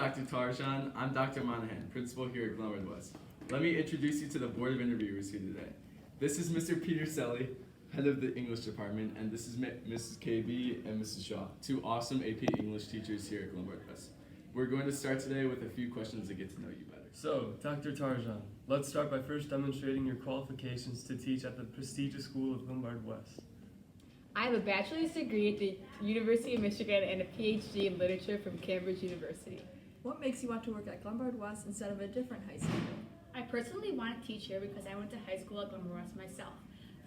Dr. Tarjan. I'm Dr. Monahan, principal here at Glenwood West. Let me introduce you to the board of interviewers here today. This is Mr. Peter Selly, head of the English department, and this is Mrs. KB and Mrs. Shaw, two awesome AP English teachers here at Glenwood West. We're going to start today with a few questions to get to know you better. So, Dr. Tarjan, let's start by first demonstrating your qualifications to teach at the prestigious school of Lombard West. I have a bachelor's degree at the University of Michigan and a PhD in literature from Cambridge University. What makes you want to work at Lombard West instead of a different high school? I personally want to teach here because I went to high school at Lombard West myself.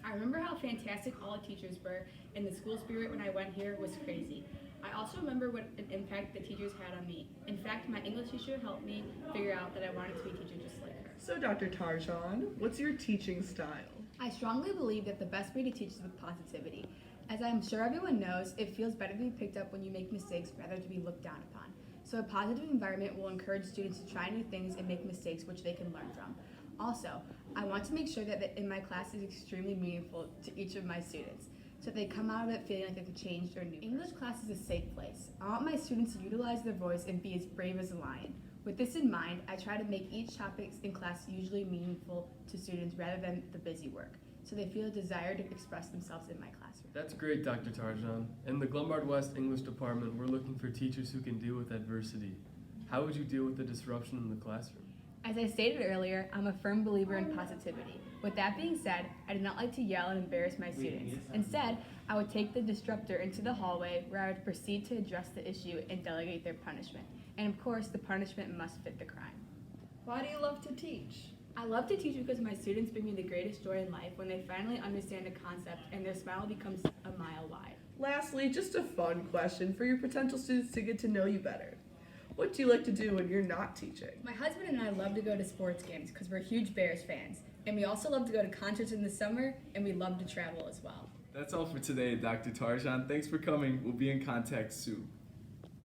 I remember how fantastic all the teachers were, and the school spirit when I went here was crazy. I also remember what an impact the teachers had on me. In fact, my English teacher helped me figure out that I wanted to be a teacher just like her. So, Dr. Tarjan, what's your teaching style? I strongly believe that the best way to teach is with positivity. As I'm sure everyone knows, it feels better to be picked up when you make mistakes rather than to be looked down upon. So a positive environment will encourage students to try new things and make mistakes which they can learn from. Also, I want to make sure that in my class is extremely meaningful to each of my students, so they come out of it feeling like they've changed or new. English class is a safe place. I want my students to utilize their voice and be as brave as a lion. With this in mind, I try to make each topic in class usually meaningful to students rather than the busy work, so they feel a desire to express themselves in my classroom. That's great, Dr. Tarjan. In the Lombard West English department, we're looking for teachers who can deal with adversity. How would you deal with the disruption in the classroom? As I stated earlier, I'm a firm believer in positivity. With that being said, I do not like to yell and embarrass my students. Instead, I would take the disruptor into the hallway where I would proceed to address the issue and delegate their punishment. And of course, the punishment must fit the crime. Why do you love to teach? I love to teach because my students bring me the greatest joy in life when they finally understand a concept and their smile becomes a mile wide. Lastly, just a fun question for your potential students to get to know you better. What do you like to do when you're not teaching? My husband and I love to go to sports games because we're huge Bears fans. And we also love to go to concerts in the summer, and we love to travel as well. That's all for today, Dr. Tarjan. Thanks for coming. We'll be in contact soon.